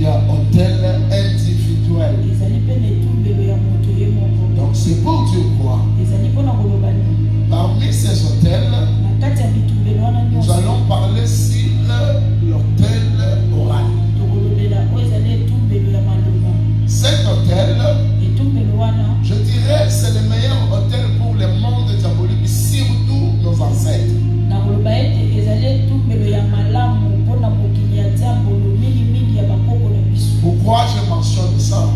y a autel individuel. Donc c'est pour dire quoi? Parmi ces autels, nous allons parler sur l'autel oral. Cet autel, je dirais, c'est le meilleur autel pour le monde diabolique, surtout nos ancêtres. Pourquoi je mentionne ça?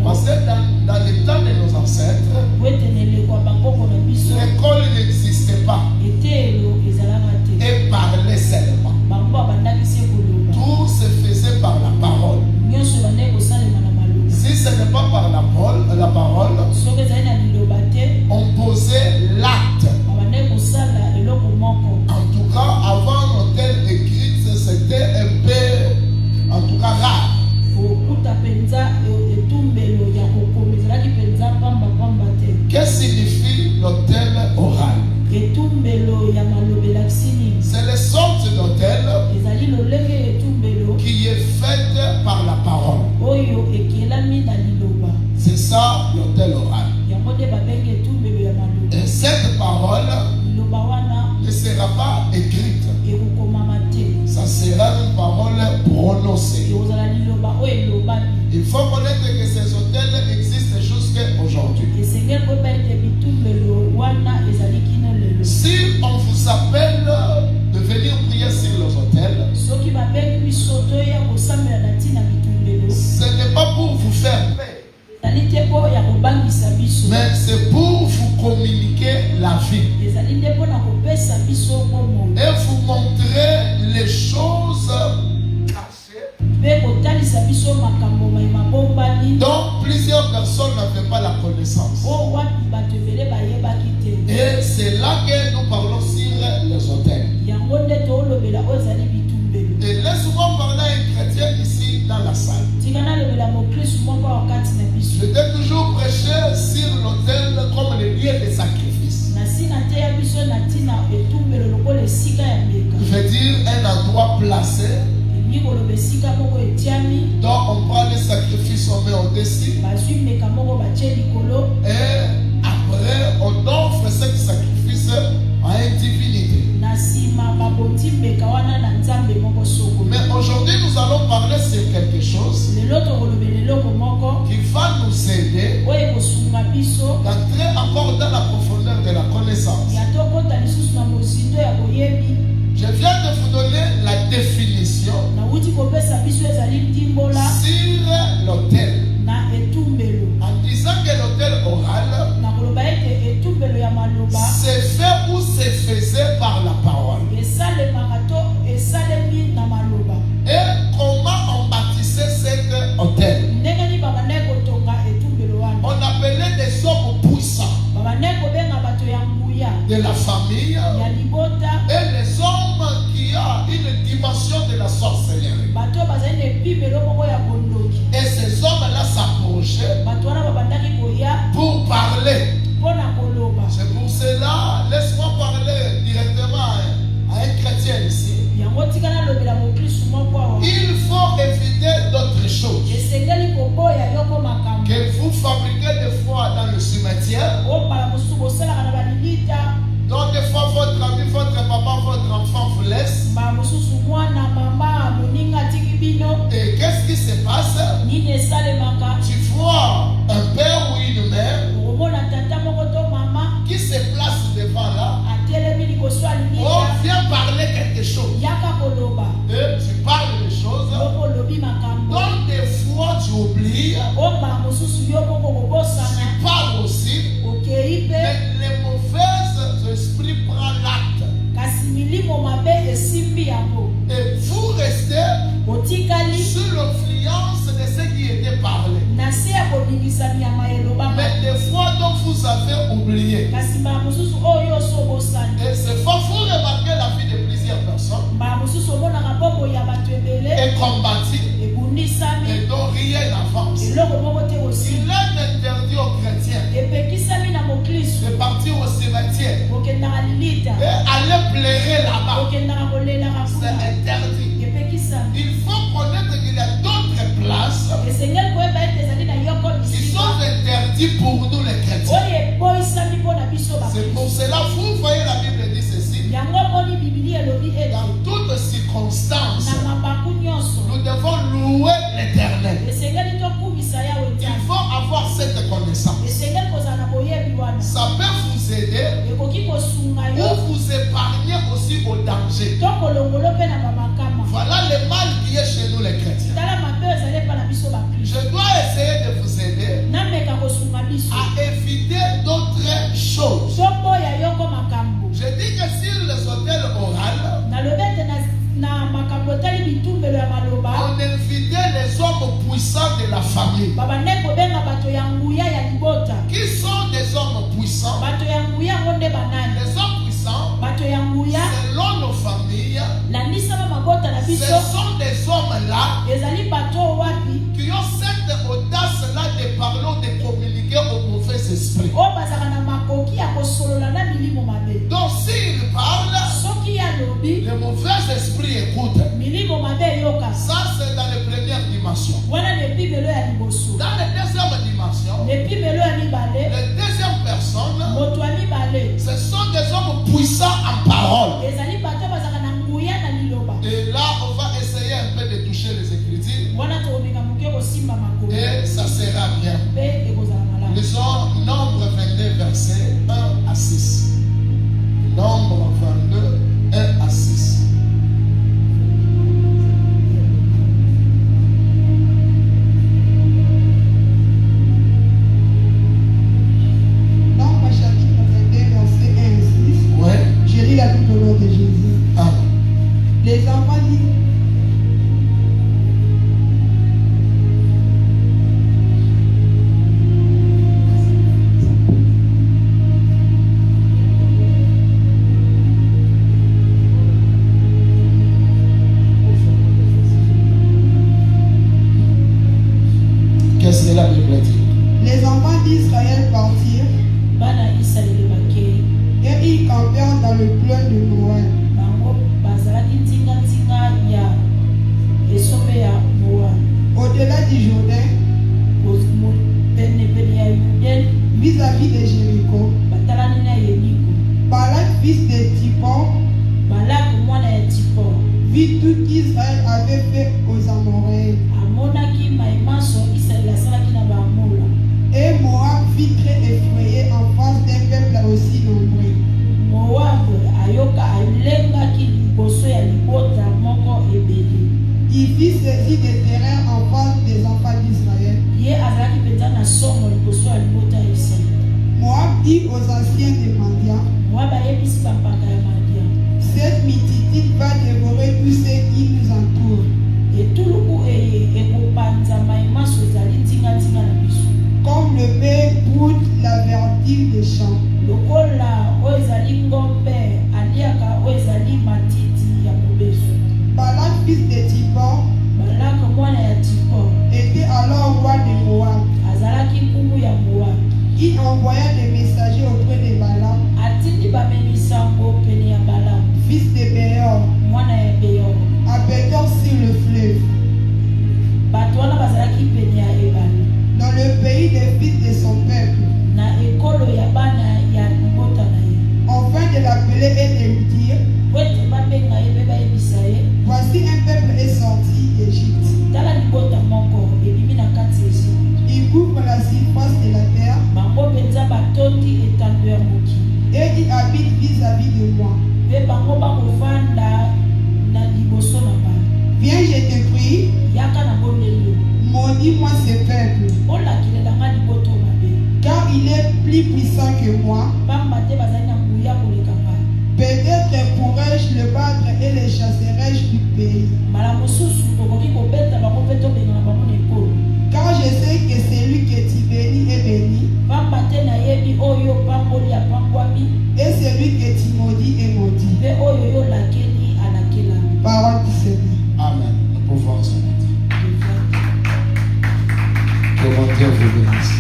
Parce que dans le temps de nos ancêtres, l'école n'existait pas et parlait seulement. Tout se faisait par la parole. Si ce n'est pas par la parole, on posait l'acte. En tout cas, avant l'autel écrit, c'était un peu, en tout cas, rare. Qu'est-ce que signifie l'autel oral? C'est le sorte d'autel qui est faite par la parole. C'est ça l'autel oral. Et cette parole ne sera pas écrite. Ça sera une parole prononcée. Il faut connaître que ces autels existent jusqu'à aujourd'hui. Si on vous appelle de venir prier sur les autels, ce n'est pas pour vous faire paix, mais c'est pour vous communiquer la vie et vous montrer les choses cachées dont plusieurs personnes n'avaient pas la connaissance. Et c'est là que nous parlons sur les autels. Et laisse-moi parler à un chrétien ici dans la salle. Je t'ai toujours prêché sur l'autel comme le lieu de sacrifice. Je veux dire un endroit placé dont on prend les sacrifices, on met au-dessus. Et après, on offre ce sacrifice à une divinité. Mais aujourd'hui, nous allons parler sur quelque chose qui va nous aider d'entrer encore dans la profondeur de la connaissance. Je viens de vous donner la définition sur l'autel. En disant que l'autel oral c'est fait ou c'est faisait par la parole. Et comment on bâtissait cet autel? On appelait des hommes puissants de la famille et les hommes qui ont une dimension de la sorcellerie. Et ces hommes-là s'approchaient pour parler. C'est pour cela, laisse-moi parler directement à un chrétien ici. Il faut éviter d'autres choses que vous fabriquez des fois dans le cimetière. Donc des fois votre ami, votre papa, votre enfant vous laisse. Et qu'est-ce qui se passe? Tu vois un père ou une mère qui se place devant là. Oh, viens parler quelque chose. Et tu parles des choses dont des fois tu oublies. Tu parles aussi. Mais les mauvais esprits prennent l'acte. Et vous restez sous l'influence de ce qui était parlé. Mais des fois dont vous avez oublié. Et c'est fort, vous remarquez la vie de plusieurs personnes. Et combattu. Et dont rien n'avance. Il est interdit aux chrétiens de partir au cimetière et aller pleurer là-bas. C'est interdit. Il faut connaître qu'il y a d'autres puissants de la famille. Qui sont des hommes puissants? Les hommes puissants, selon nos familles, ce sont des hommes-là qui ont cette audace-là de parler, de communiquer au mauvais esprit. Donc s'il parle, le mauvais esprit écoute. Ça c'est dans la première dimension. Dans la deuxième dimension, les deuxième personne, ce sont des hommes puissants en parole. Et là on va essayer un peu de toucher les Écritures. Et ça sera bien. Lisons Nombre 22 verset 1 à 6. Nombre 22 1 à 6. Nombre chapitre 22 verset 1 à 6. Ouais. Je lis la Bible au nom de Jésus. Ah. Les enfants disent. Qu'est-ce que la Bible dit? Les enfants d'Israël partirent et ils campèrent dans le plain de Moab. Au-delà du Jourdain, vis-à-vis de Jéricho, Balak, fils de Zippor, vit tout qu'Israël avait fait aux Amoréens. Et Moab fut très effrayé en face d'un peuple aussi nombreux. Il fit saisir des terrains en face des enfants d'Israël. Moab dit aux anciens de Madian, cette multitude va dévorer tous ceux qui nous entourent. Comme le père broute la verdure des champs. Balak, fils de Zippor, était alors roi de Moab. Il envoya des messagers auprès de Balaam, fils de Béor, habitant sur le fleuve, dans le pays des fils de son peuple, afin de l'appeler et de lui dire, voici un peuple est sorti d'Égypte. Il couvre la surface de la terre et il habite vis-à-vis de moi. Viens, je te prie, maudis-moi ce peuple, car il est plus puissant que moi. Peut-être pourrais-je le battre et le chasserai-je du pays. Car je sais que celui que tu bénis est béni, et celui que tu maudis est maudit. Parole du Seigneur. Amen. Nous pouvons se mettre. Que mon Dieu vous bénisse.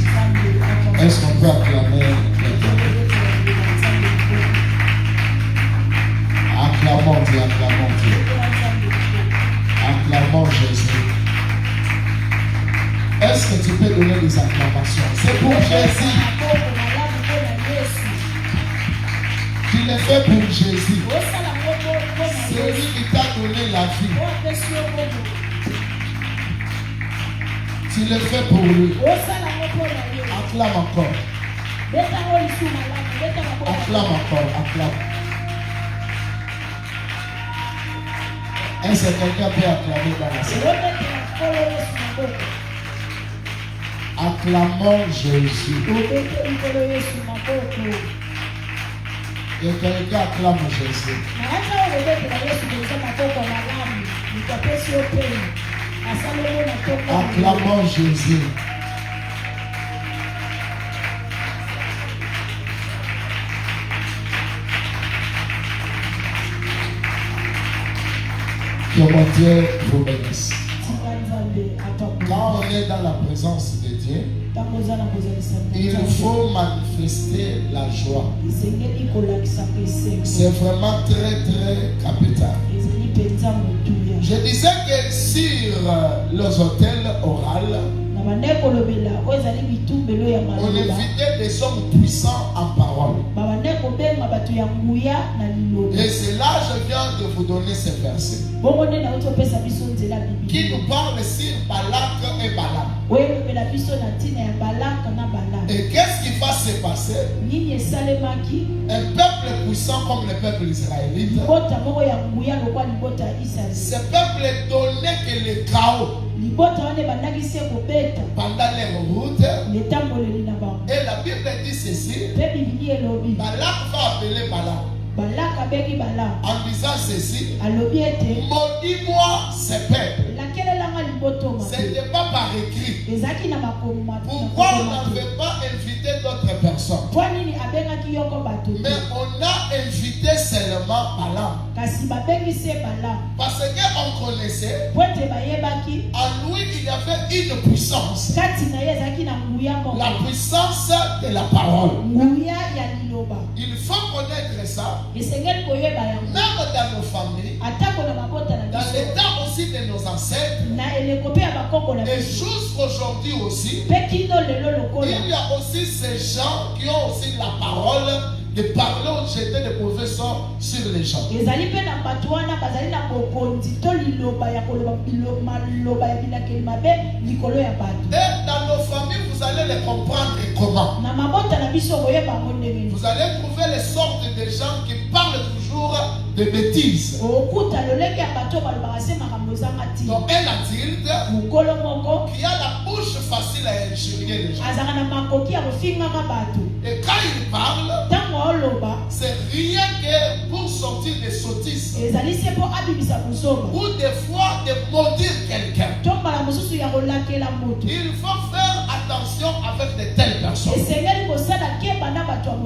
Est-ce qu'on peut acclamer l'Éternel? Acclamons Dieu, acclamons Dieu. Acclamons Jésus. Est-ce que tu peux donner des acclamations? C'est pour Jésus. Tu le fais pour Jésus. C'est lui qui t'a donné la vie. Tu le fais pour lui. Acclame encore. Acclame encore. Acclame. Est-ce que quelqu'un peut acclamer dans la salle? Acclamons Jésus. Et quelqu'un acclame Jésus. Acclamons Jésus. Que mon Dieu vous bénisse. Quand on est dans la présence de Dieu, il faut manifester la joie. C'est vraiment très très capital. Je disais que sur les hôtels oraux, on invitait des hommes puissants en parole. Et c'est là que je viens de vous donner ces versets qui nous parlent sur Balak et Balaam. Et qu'est-ce qui va se passer? Un peuple puissant comme le peuple israélite, ce peuple donné que le chaos pendant les routes. Et la Bible dit ceci: Balak va appeler Balaam en disant ceci: maudis-moi ce peuple. Ce n'est pas par écrit. Pourquoi on n'avait pas invité d'autres personnes? Mais on a invité seulement Balaam. Parce qu'on connaissait, en lui il y avait une puissance. La puissance de la parole. Il faut connaître ça. Même dans nos familles, dans l'état aussi de nos ancêtres, et jusqu'aujourd'hui aussi, il y a aussi ces gens qui ont aussi la parole de parler ou jeter des mauvais sorts sur les gens. Et dans nos familles, vous allez les comprendre comment. Vous allez trouver les sortes de gens qui parlent toujours de bêtises. Donc un adulte qui a la bouche facile à injurier les gens. Et quand il parle, c'est rien que pour sortir des sottises ou des fois de maudire quelqu'un. Il faut faire attention avec de telles personnes.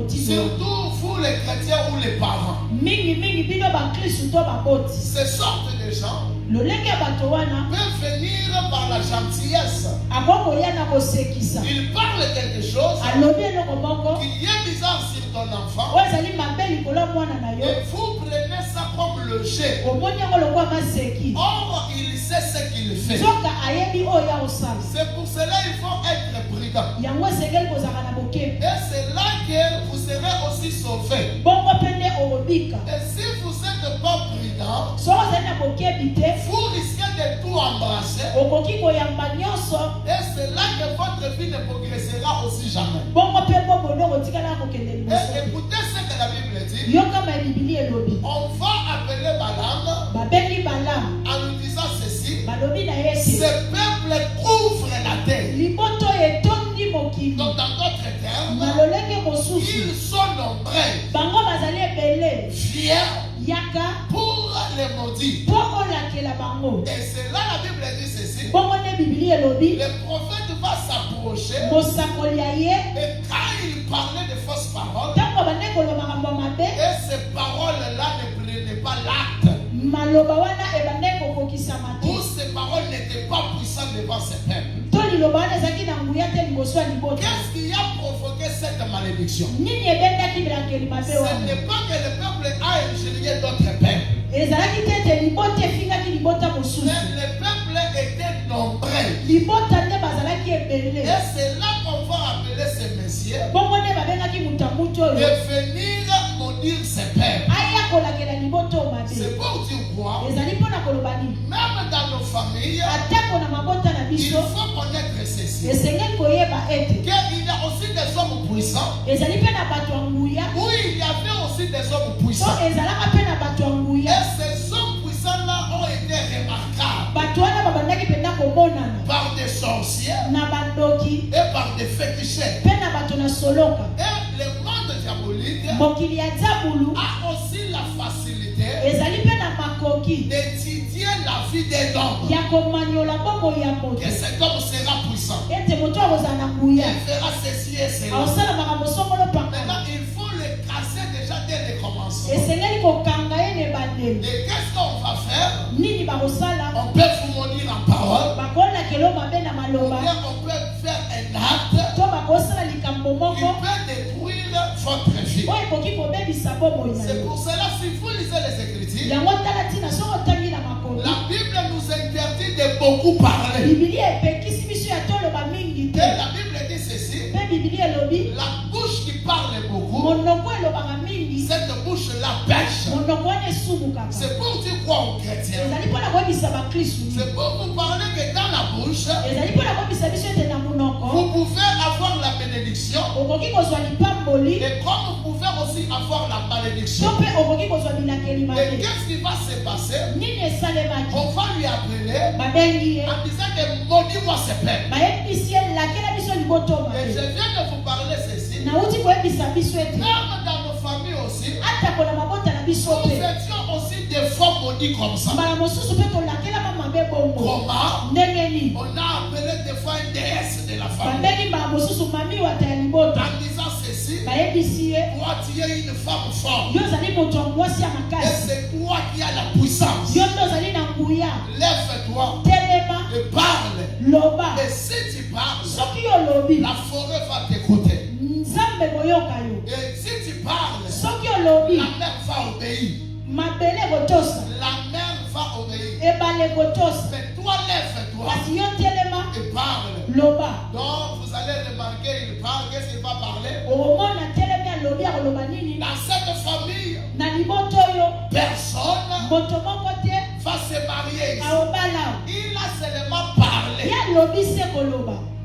Surtout vous les chrétiens ou les parents. Ces sortes de gens peuvent venir par la gentillesse. Ils parlent quelque chose qui est bizarre sur ton enfant. Et vous prenez ça comme le jet. Or, il sait ce qu'il fait. C'est pour cela qu'il faut être prudent. Et c'est là que vous serez aussi sauvés. Et si vous n'êtes pas prudent, vous risquez de tout embrasser. Et c'est là que votre vie ne progressera aussi jamais. Et écoutez ce que la Bible dit. On va appeler Balaam en lui disant ceci: ce peuple couvre la terre. Donc dans d'autres termes, ils sont nombreux, fiers pour les maudits. Et c'est là la Bible dit ceci: le prophète va s'approcher, et quand il parlait de fausses paroles, et ces paroles-là ne prenaient pas l'acte, où ces paroles n'étaient pas puissantes devant ces peuples. Qu'est-ce qui a provoqué cette malédiction? Ce n'est pas que le peuple a injurié d'autres peuples. Mais le peuple était nombreux. Et c'est là qu'on va appeler ces messieurs de venir maudire ces peuples. C'est pour dire quoi? Même dans nos familles, il faut connaître ceci. Qu'il y a aussi des hommes puissants, où il y avait aussi des hommes puissants. Et ces hommes puissants-là ont été remarquables par des sorciers et par des féticheurs. Et le monde diabolique a aussi la facilité d'étudier la vie des dons. Que cet homme sera puissant. Il fera ceci et cela. Maintenant, il faut le casser déjà dès le commencement. Et qu'est-ce qu'on va faire? On peut vous maudire en parole. On peut faire un acte qui peut détruire votre vie. C'est pour cela, si vous lisez les Écritures, la Bible nous interdit de beaucoup parler. Et la Bible dit ceci: la bouche qui parle beaucoup, cette bouche-là pêche. C'est pour dire quoi aux chrétiens? C'est pour vous parler que dans la bouche, vous pouvez avoir la bénédiction. Et comme vous pouvez aussi avoir la malédiction. Et qu'est-ce qui va se passer? On va lui appeler en disant que maudis-moi ce peuple. Et je viens de vous parler ceci. Même dans nos familles aussi, nous étions aussi des fois maudits comme ça. Comment? On a appelé des fois une déesse de la famille en disant ceci: toi tu es une femme forte et c'est toi qui as la puissance. Lève-toi et parle. Et si tu parles, la forêt va t'écouter. Et si tu parles, la mer va obéir. La mer va obéir. Mais toi, lève-toi et parle. Donc, vous allez remarquer, il parle. Qu'est-ce qu'il va parler? Dans cette famille, personne va se marier ici. Il a seulement parlé.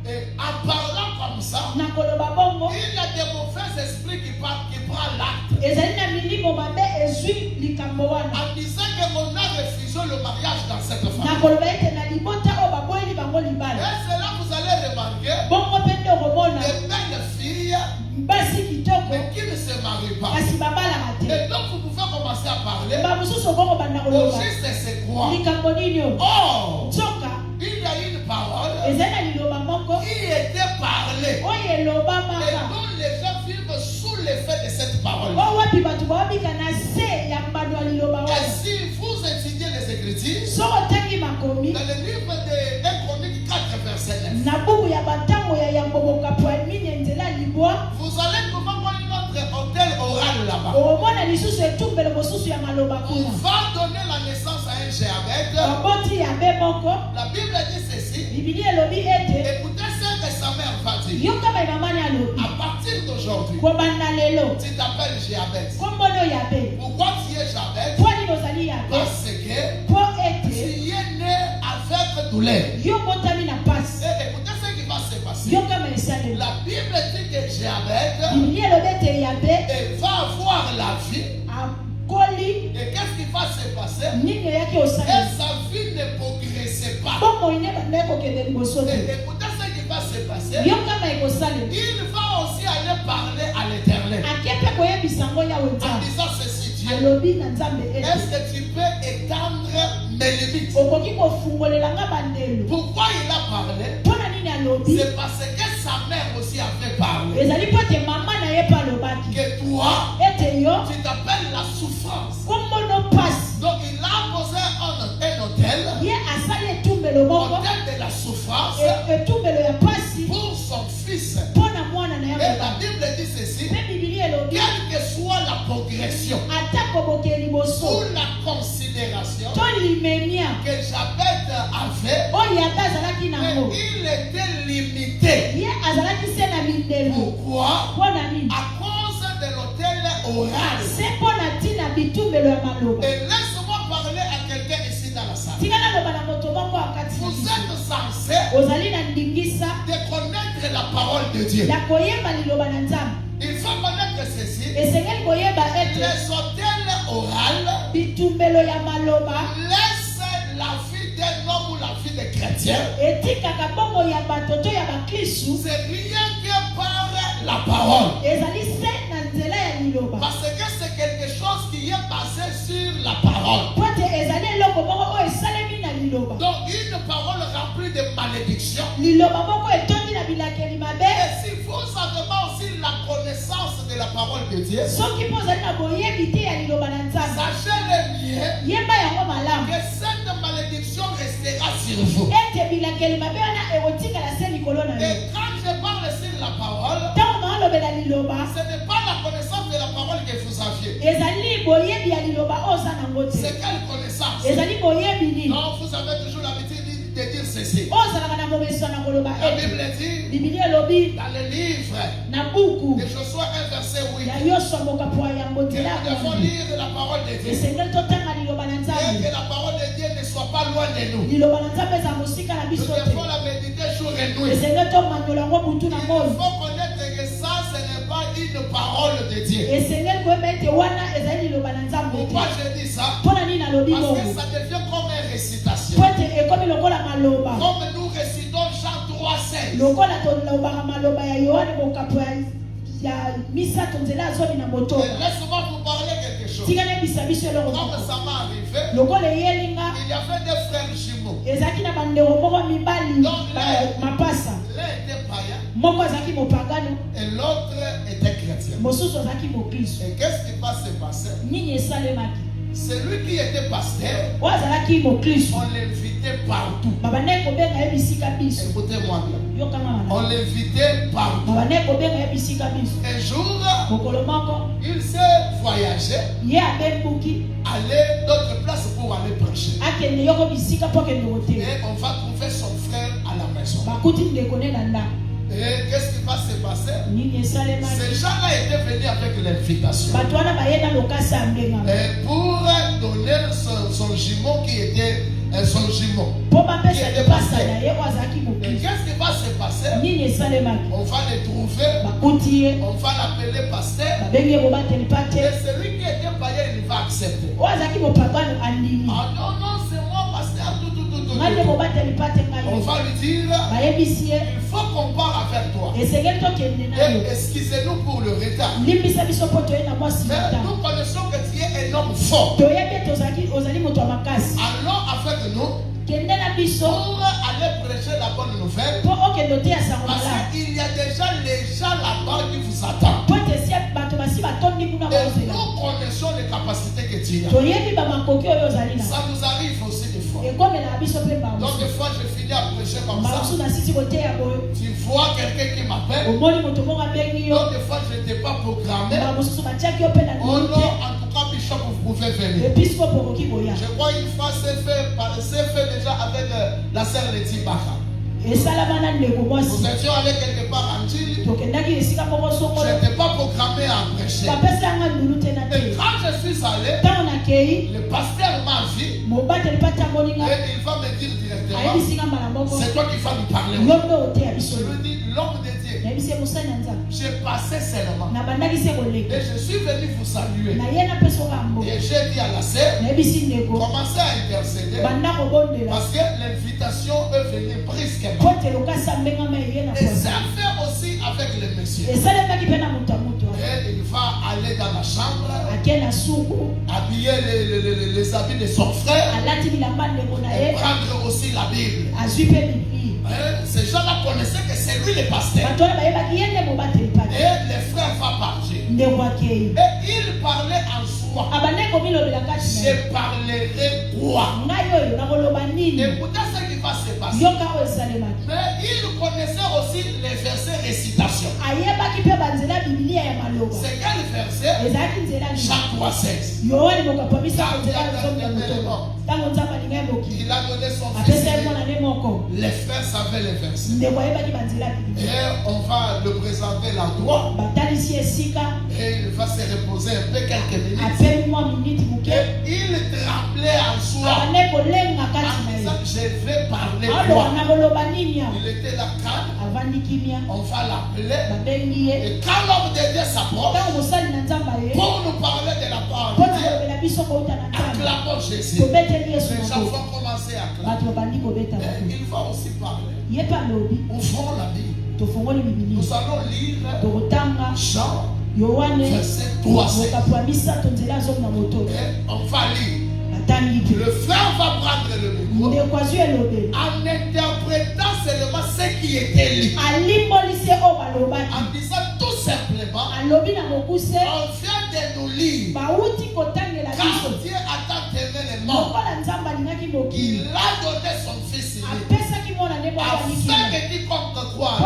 Et en parlant comme ça, il y a des mauvais esprits qui prennent l'acte. En disant qu'on a refusé le mariage dans cette famille. Et c'est là que vous allez remarquer des belles filles mais qui ne se marient pas. Et donc vous pouvez commencer à parler. Au juste c'est quoi? Oh, il y a une parole qui était parlée. Et donc les gens vivent sous l'effet de cette parole. Et si vous étudiez les Écritures, dans le livre de 1 Chronique 4 verset 9, vous allez trouver notre hôtel oral là-bas. On va donner la naissance à un Jéabeth. La Bible dit ceci. Écoutez ce que sa mère va dire. À partir d'aujourd'hui, tu t'appelles Jéabeth. Pourquoi tu es Jéabeth? Parce que tu es né avec douleur. Et écoutez ce qui va se passer. La Bible dit que Jéabeth va avoir la vie. Et qu'est-ce qui va se passer? Et sa vie ne progressait pas. Et écoutez ce qui va se passer. Il va aussi aller parler à l'Éternel en disant ceci: Dieu, est-ce que tu peux étendre mes limites? Pourquoi il a parlé? C'est parce que sa mère aussi avait parlé. Que toi, tu t'appelles la souffrance. Donc il a posé un hôtel de la souffrance pour son fils. Et la Bible dit ceci: quelle que soit la progression ou la considération que Jéabeth avait, il était limité. Pourquoi? À cause de l'hôtel oral. Et laisse-moi parler à quelqu'un ici dans la salle. Vous êtes censé de connaître la parole de Dieu. Il faut connaître ceci. Les hôtels orales laissent la vie d'un homme ou la vie de chrétien. C'est rien que par la parole. Parce que c'est quelque chose qui est basé sur la parole. si vous avez aussi la connaissance de la parole de Dieu, sachez-le bien que cette malédiction restera sur vous. Et quand je parle sur la parole, ce n'est pas la connaissance de la parole que vous aviez. C'est quelle connaissance? Non, vous avez toujours l'habitude de dire ceci. La Bible dit dans le livre de Josué 1 verset 8 que nous devons lire la parole de Dieu et que la parole de Dieu ne soit pas loin de nous. Nous devons la méditer jour et nuit. Il faut connaître que ça, ce n'est pas une parole de Dieu. Pourquoi je dis ça? Parce que ça devient comme une récitation. Comme nous récitons Jean 3,16. Laisse-moi vous parler quelque chose. Comme ça m'est arrivé, il y avait des frères jumeaux. Donc l'un était païen et l'autre était chrétien. Et qu'est-ce qui va se passer? Celui qui était pasteur, on l'invitait partout. Écoutez-moi bien. On l'invitait partout. Un jour, il s'est voyagé, aller d'autres places pour aller prêcher. Et on va trouver son frère à la maison. Et qu'est-ce qui va se passer? Ces gens-là étaient venus avec l'invitation. Pour donner son jumeau qui était son jumeau. Qui était pasteur. Et qu'est-ce qui va se passer? On va le trouver. On va l'appeler pasteur. Et celui qui était païen, il va accepter. Ah non, non, c'est moi pasteur. On va lui dire, il faut qu'on parle avec toi. Et excusez-nous pour le retard. Mais nous connaissons que tu es un homme fort. Allons avec nous pour aller prêcher la bonne nouvelle. Parce qu'il y a déjà les gens là-bas qui vous attendent. Et nous connaissons les capacités que tu as. Ça nous arrive aussi des fois. Donc des fois je finis à prêcher comme ça. Tu vois quelqu'un qui m'appelle. Donc des fois je n'étais pas programmé. Oh non, en tout cas Bishop, vous pouvez venir. Je crois une fois c'est fait déjà avec la sœur Letty Baka. Nous étions allés quelque part en Chili. Je n'étais pas programmé à prêcher. Et quand je suis allé, le pasteur m'a vu. Et il va me dire directement, c'est toi qui vas nous parler. Je lui dis, l'homme de Dieu, j'ai passé seulement. Et je suis venu vous saluer. Et j'ai dit à la sœur, commencez à intercéder. Parce que l'invitation est venue brusquement. Et ça fait aussi avec le monsieur. Et il va aller dans la chambre, habiller les habits de son frère et prendre aussi la Bible. Ces gens-là connaissaient que c'est lui le pasteur. Et le frère va partir. Et il parlait en soi. Je parlerai quoi? Écoutez ce qui va se passer. Mais il connaissait aussi les versets récitation. C'est quel verset? Jean 3,16. Il a donné son fils. Les frères savaient les versets. Et on va le présenter l'endroit. Et il va se reposer un peu quelques minutes. Et il tremblait en soi. En disant, je vais parler quoi? Il était là calme. On va l'appeler. Et quand l'homme de Dieu s'approche pour nous parler de la parole de Dieu, acclamons Jésus. Les gens vont commencer à acclamer. Il va aussi parler. Ouvrons la Bible. Nous allons lire Jean verset 3. Et on va lire. Le frère va prendre le micro. en interprétant seulement ce qui était lu, en disant tout simplement, on vient de nous lire, car Dieu a tant aimé le monde, il a donné son Fils unique, afin que quiconque croit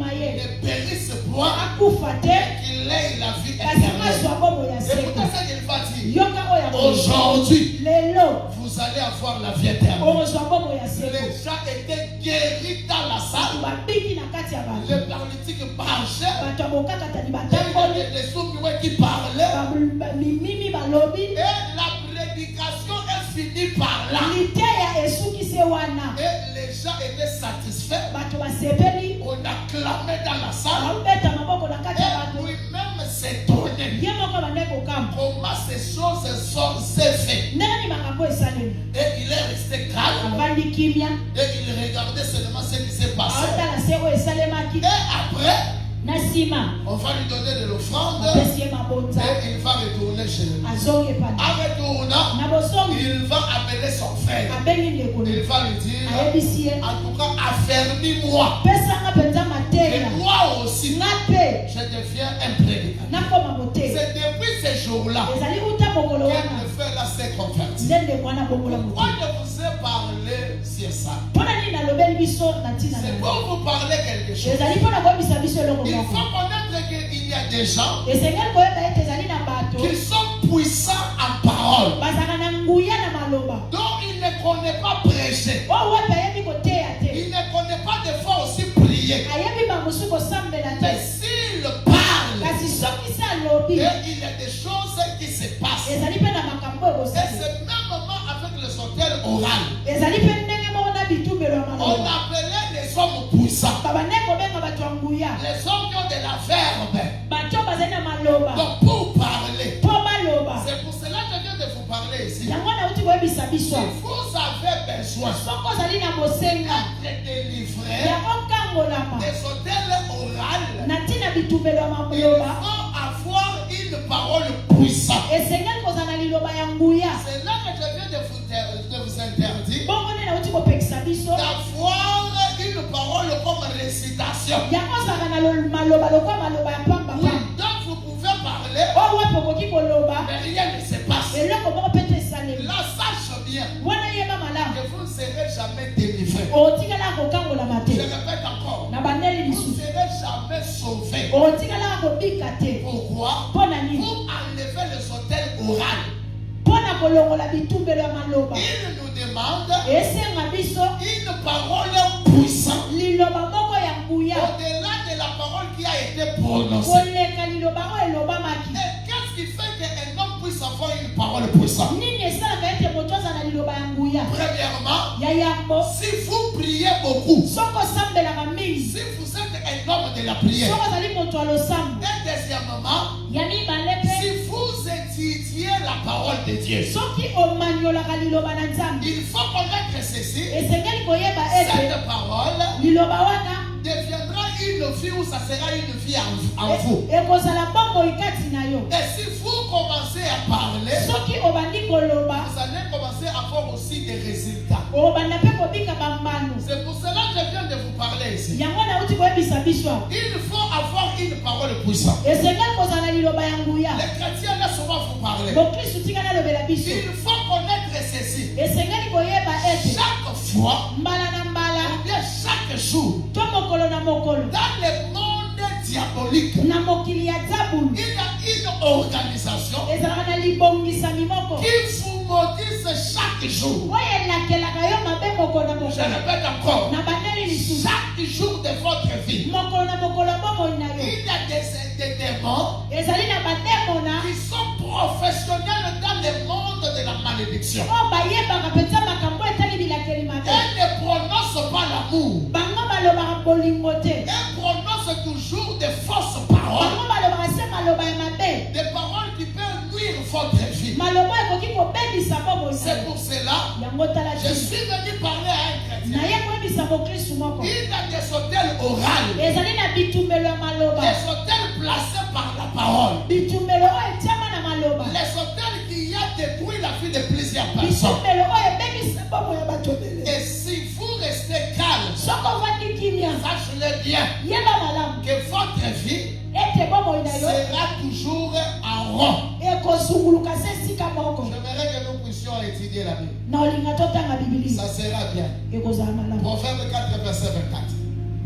ne périsse point, mais qu'il ait la vie éternelle. Écoutez ce qu'il va dire. Aujourd'hui, vous allez avoir la vie éternelle. Les gens étaient guéris dans la salle. Les paralytiques marchaient. Les sourds qui parlaient. Et la prédication est finie par là. Et les gens étaient satisfaits. On acclamait dans la salle. Et lui-même s'étonnait. Comment ces choses s'est faites. Et il est resté calme. Et il regardait seulement ce qui s'est passé. Et après, on va lui donner de l'offrande. Et il va retourner chez lui. En retournant, il va appeler son frère. Il va lui dire, en tout cas, affermis-moi. Et moi aussi, je deviens un prédicateur. C'est depuis ce jour-là que le frère là s'est converti. Pourquoi je vous ai parlé sur ça? C'est pour vous parler quelque chose. Il faut connaître qu'il y a des gens qui sont puissants en parole, dont il ne connaît pas prêcher. Il ne connaît pas des fois aussi prier. Mais s'il parle, et il y a des choses qui se passent. Et c'est même avec le sautel oral. On appelait les hommes puissants, les hommes qui ont de la verbe. Donc pour parler, c'est pour cela que je viens de vous parler ici. Si vous avez besoin d'être délivré des sautels orales, il faut avoir une parole puissante. C'est là que je viens de vous interdire d'avoir une parole comme récitation. Donc vous pouvez parler, mais rien ne se passe. Là, sache bien que vous ne serez jamais délivré. Je répète encore, vous ne serez jamais sauvé. Pourquoi? Pour enlever le sautel oral. Il nous demande une parole puissante au-delà de la parole qui a été prononcée. Et qu'est-ce qui fait qu'un homme puisse avoir une parole puissante? Premièrement, si vous priez beaucoup, si vous êtes un homme de la prière, et deuxièmement, si vous étudiez la parole de Dieu, il faut connaître ceci. Cette parole deviendra une vie où ça sera une vie en vous. Et si vous commencez à parler, vous allez commencer à avoir aussi des résultats. C'est pour cela que je viens de vous parler ici. Il faut avoir une parole puissante. Les chrétiens là souvent vous parler. Il faut connaître ceci. Chaque fois, ou bien chaque jour, dans le monde diabolique, il y a une organisation qui vous maudisse chaque jour. Je répète encore, chaque jour de votre vie, il y a des démons qui sont professionnels dans le monde de la malédiction. Elle ne prononce pas l'amour. Elle prononce toujours des fausses paroles. Des paroles qui peuvent nuire votre vie. C'est pour cela je suis venu parler à un chrétien. Il a des sautels orales. Des sautels placés par la parole. Les sautels qui a détruit la vie de plusieurs personnes. Et si vous restez calme, sachez-le bien que votre vie sera toujours en rond. J'aimerais que nous puissions étudier la Bible. Ça sera bien. Proverbe 4, verset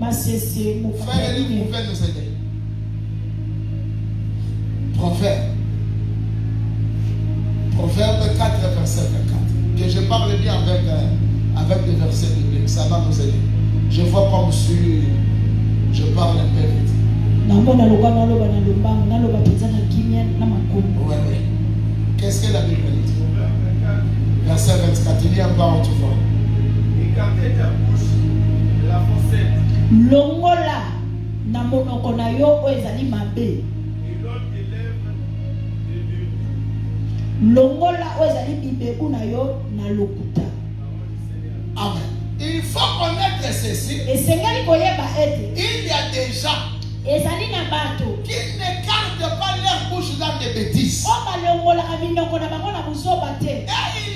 24. Frère Elie, vous pouvez nous aider. Proverbe 4, verset 24. Que je parle bien avec des versets bibliques. Ça va nous aider. Je vois comme si je parle un peu vite. Oui. Qu'est-ce que la Bible dit? Verset 24. Il y a encore autre fois. Écartez ta bouche de la fausseté. Longola na monoko na yo o ezali mabe. Et l'autre élève de Dieu. Longola o ezali bibebu na yo na lokuta. Amen. Il faut connaître ceci. Et sengeli koyeba ete. Il y a des gens Ezali na bato qui n'écartent pas leur bouche dans des bêtises. o balongola aminoko na bango na buzoba te. Et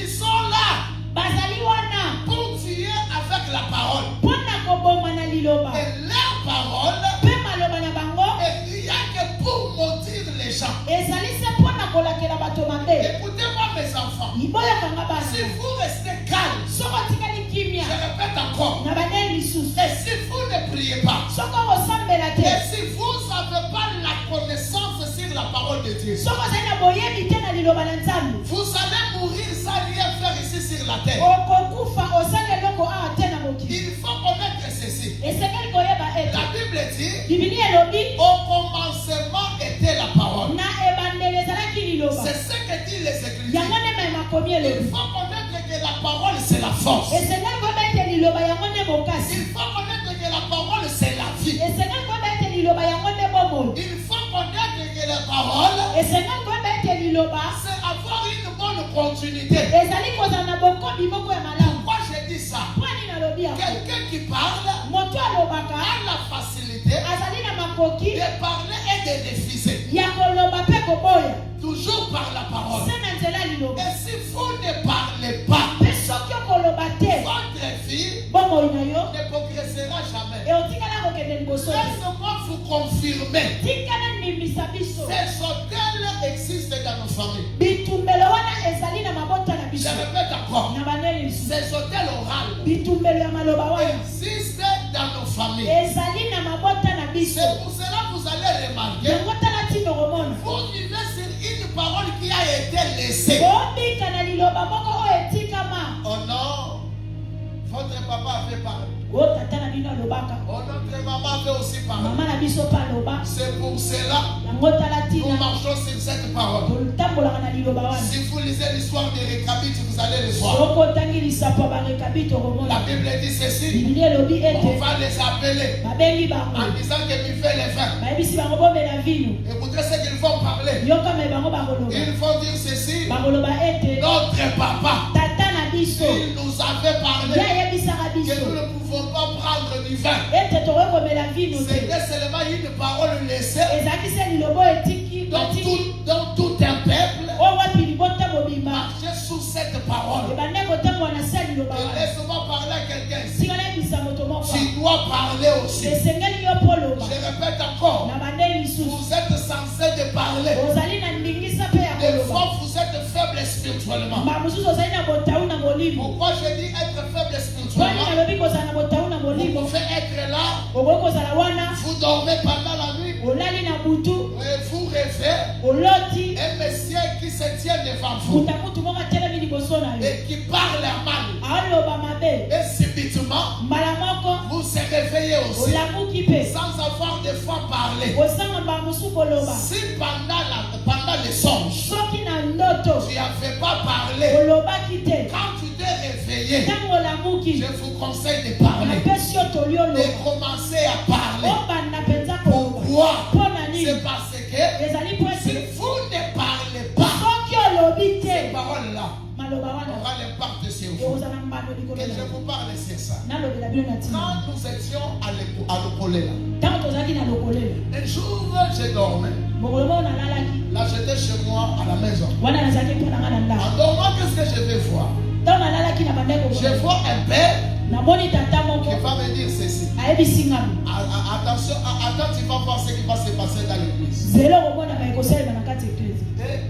ils sont là Bazali wana pour tuer avec la parole. pona koboma na liloba. Et leur parole Pe maloba na bango est rien que pour maudire les gens. ezali se pona kolakela bato mabe. Écoutez-moi mes enfants. Iboya kanga bana. Si vous restez calme, Soko tikali kimia je répète encore. na baneli lisusu. Et si vous ne priez pas, Soko osambela et te. si vous n'avez pas la connaissance sur la parole de Dieu, Soko zali na boyebi te na liloba na Nzambe. vous allez mourir sans rien faire ici sur la terre. Okokufa osali eloko awa te na mokili. Il faut connaître ceci. Esengeli koyeba ete. La Bible dit, Bibili elobi au commencement était la parole. na ebandeli ezalaki liloba. C'est ce que dit les Écritures. Yango nde mema makomi Il elobi. faut connaître que la parole c'est la force. Esengeli koyeba ete liloba yango nde bokasi. Il faut connaître que la parole c'est la vie. Esengeli koyeba ete liloba yango nde bomoi. Il faut connaître que la parole Esengeli koyeba ete liloba c'est avoir une bonne continuité. ezali kozala na bokobi moko ya malamu. Pourquoi je dis ça? Mpo nini nalobi yango? Quelqu'un qui parle Moto alobaka a la facilité azali na makoki de parler et de refuser. ya koloba mpe koboya Toujours par la parole. se na nzela liloba. Et si vous ne parlez pas, Mpe soki okoloba te votre vie bomoi na yo ne progressera jamais. eotikala kokende liboso te. Laissez-moi vous confirmer. Tikala ndimisa biso Ces hôtels existent dans nos familles. bitumbelo wana ezali na mabota na Je biso répète encore. na baneli lisusu. Ces hôtels oraux Bitumbelo ya maloba wana existent dans nos familles. ezali na mabota na biso. C'est pour cela que vous allez remarquer. Yango tala tino komona Vous vivez sur une parole qui a été laissée. bombika na liloba moko oyo etikama. Oh non, votre papa avait parlé. O tata na bino alobaka, Oh, notre maman avait aussi parlé. mama na biso mpe aloba. C'est pour cela Yango tala que nous tina marchons sur cette parole. totambolaka na liloba wana. Si vous lisez l'histoire de Récabite, vous allez le voir. Soko otangi lisapo ya barekabi La tokomona. Bible dit ceci. Bibili elobi On ete va les appeler babengi en bango disant que tu fais les vins. bayebisi bango bomela vino. Écoutez ce qu'ils vont parler. Yokama bango bakoloba Ils vont dire ceci. bakoloba ete Notre papa, tata na biso il nous avait parlé ye ayebisaka que biso nous ne pouvons pas prendre du vin. ete tokoki komela vino te. C'était seulement une parole laissée ezalaki se lilobo etiki batiki dans tout un peuple. oyo wapi libota mobimba Marcher sous cette parole. ebande kotambola na se ya liloba Et wana. laisse-moi parler à quelqu'un ici. sikala yebisa moto moko Tu dois parler aussi. esengeli yo mpo loba Je répète encore. na bandeli lisusu Vous êtes censé de parler. ozali na ndingisa mpe ya Des koloba. fois, vous êtes faible spirituellement. mba mosusu ozali na botau na molimo. Pourquoi je dis être faible Kwani spirituellement? nalobi kozala na botau na Vous molimo. pouvez être là, Okoki kozala wana vous dormez pendant la nuit, olali na butu et vous rêvez oloti un monsieur qui se tient devant vous kuta mutu moko atelemi liboso na yo et qui parle à mal. aoloba mabe. Et subitement, mbala moko vous se réveillez aussi olamuki mpe sans avoir de fois parlé. kosanga mbala mosusu koloba. Si pendant le songe, Soki na ndoto tu n'avais pas parlé, olobaki te quand tu t'es réveillé, ntango olamuki je vous conseille de parler, napesi yo toli de oloba commencer à parler. obanda mpenza koloba. Pourquoi? Mpo na nini? C'est parce que ezali po si ete vous ne parlez pas, soki olobi ces te paroles-là maloba wana aura l'impact sur vous. ekozala mbando likolo Que na je yo. vous parle sur ça. nalobela bino na ntina Quand nous étions à l'Okolela, ntango tozalaki na lokolela un jour je dormais. mokolo moko nalalaki Là j'étais chez moi à la maison. wana nazalaki mpo na nga na ndako. En dormant, qu'est-ce que je vais voir? Je vois un père qui va me dire ceci. Attention, attends, tu vas voir ce qui va se passer dans l'église.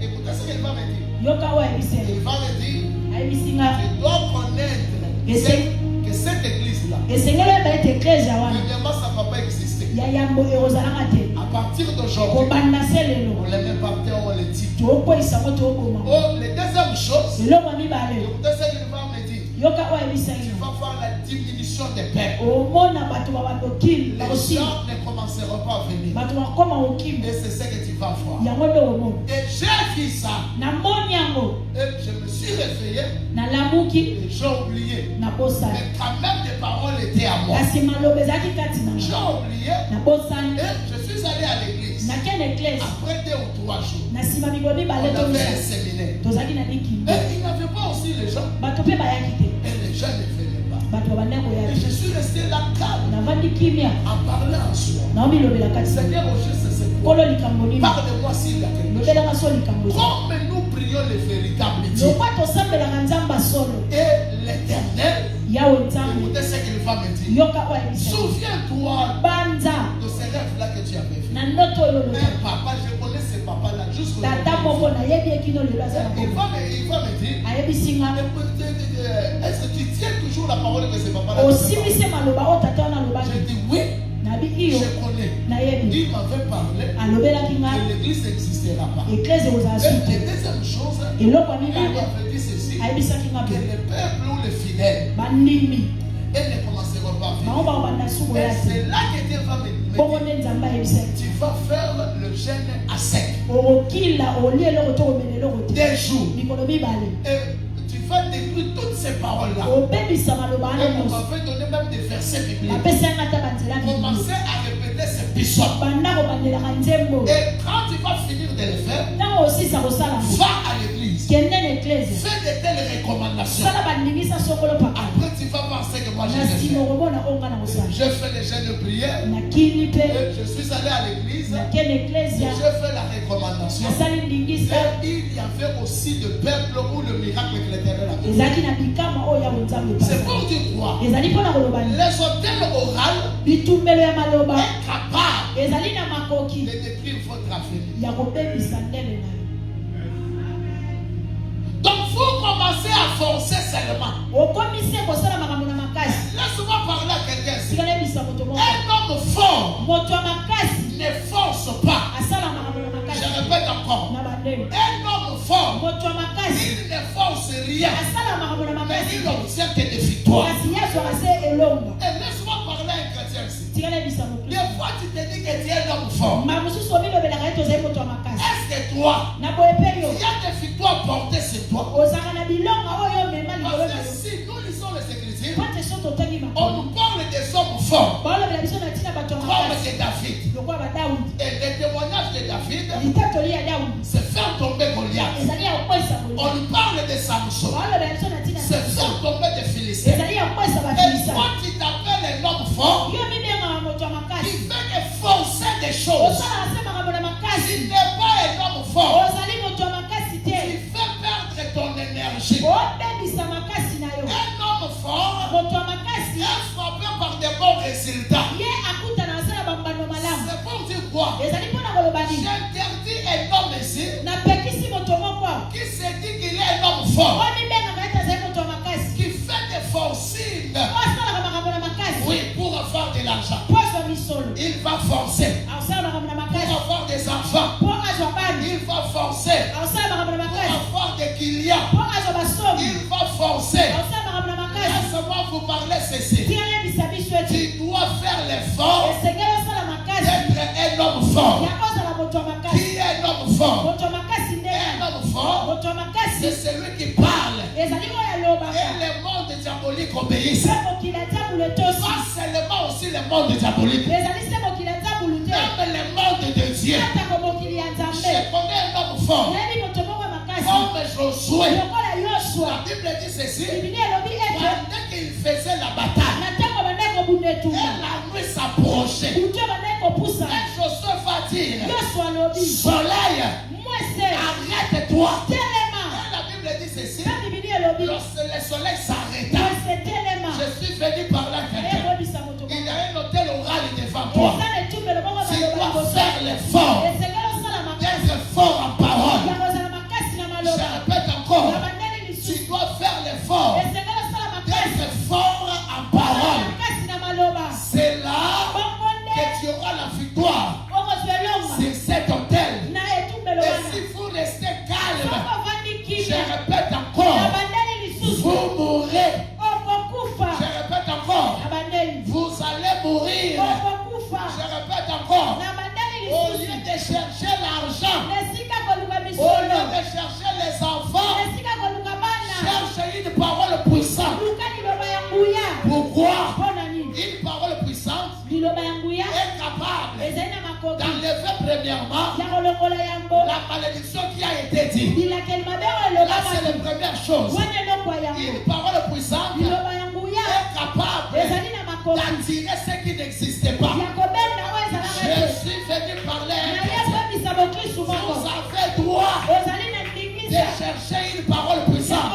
Écoutez ce qu'il va me dire. Il va me dire, je dois connaître que cette église-là, premièrement, ça ne va pas exister. À partir d'aujourd'hui, on les met par terre, on les dit. Oh, les deuxième chose, écoutez ce qu'il va me dire. Tu vas voir la diminution des pères. Les gens ne commenceront pas à venir. Et c'est ce que tu vas voir. Et j'ai vu ça. Et je me suis réveillé. Et j'ai oublié. Mais quand même, les paroles étaient à moi. J'ai oublié. Et je suis allé à l'église. Après 2 ou 3 jours, on avait un séminaire. Et il n'y avait pas aussi les gens. Et les gens ne venaient pas. Et je suis resté là calme, en parlant en soi. Seigneur, je sais c'est quoi. Parle-moi s'il y a quelque chose. Comme nous prions les véritables dieux. Et l'éternel, écoutez ce qu'il va me dire. Souviens-toi de ces rêves-là que tu avais fait. Mais papa, je connais ces papas-là jusqu'au il va me dire, est-ce que tu tiens toujours la parole que ces papas-là? Je dis oui. Je connais. Il m'avait parlé que l'église n'existera pas. Et deuxième chose, il m'avait dit ceci, que les peuples ou les fidèles, elles ne commenceront pas à venir. Et c'est là que Dieu va me dire, tu vas faire le jeûne à sec. Des jours. Et tu vas détruire toutes ces paroles-là. Et on m'avait donné même des versets bibliques. Commencez à répéter ces psaumes. Et quand tu vas finir de le faire, va à l'église. Fais de telles recommandations. Après, tu vas voir ce que moi j'ai fait. Je fais les jeûnes de prière. Et je suis allé à l'église. Et j'ai fait la recommandation. Et il y avait aussi le peuple où le miracle que l'Éternel a fait. C'est pour dire quoi? Les hôtels oraux est capable de détruire votre avenir. Donc vous commencez à forcer seulement. Laisse-moi parler à quelqu'un ici. Un homme fort ne force pas. Je répète encore. Un homme fort, il ne force rien. Mais il obtient que des victoires. Et laisse-moi parler à un chrétien ici. Des fois tu te dis que tu es un homme fort. Est-ce que toi, il y a des victoires portées sur toi? Parce que si nous lisons les Écritures, on nous parle des hommes forts, comme de David. Et le témoignage de David, c'est faire tomber Goliath. On nous parle de Samson, c'est faire tomber des Philistins. Et toi qui t'appelles un homme fort, qui fait que forcer des choses, il n'est pas un homme fort, qui fait perdre ton énergie. Un homme fort est frappé par des bons résultats. C'est pour dire quoi? J'interdis un homme ici qui se dit qu'il est un homme fort, qui fait des forcing, oui, pour avoir de l'argent. Il va forcer pour avoir des enfants. Il va forcer pour avoir des clients. Il va forcer. Laisse-moi vous parler ceci. Tu dois faire l'effort d'être un homme fort. Qui est un homme fort? Un homme fort, c'est celui qui parle. Et le monde diabolique obéissent. Pas seulement aussi le monde diabolique, même le monde de Dieu. Je connais un homme fort, comme Josué. La Bible dit ceci, pendant qu'il faisait la bataille, et la nuit s'approchait, et Josué va dire, soleil, arrête-toi. Et la Bible dit ceci, lorsque le venu parler à quelqu'un. Il y a un hôtel oral devant toi. Tu dois faire l'effort d'être fort en parole. Je répète encore. Tu dois faire l'effort d'être fort en parole. C'est là que tu auras la victoire sur cet hôtel. Et si vous restez calme, je répète encore, vous mourrez. Je répète encore, vous allez mourir. Je répète encore, au lieu de chercher l'argent, au lieu de chercher les enfants, cherchez une parole puissante. Pourquoi? Une parole puissante est capable d'enlever premièrement la malédiction qui a été dite. Là, c'est la première chose. Une parole puissante est capable d'attirer ce qui n'existait pas. Je suis venu parler à un chrétien. Vous avez droit de chercher une parole puissante.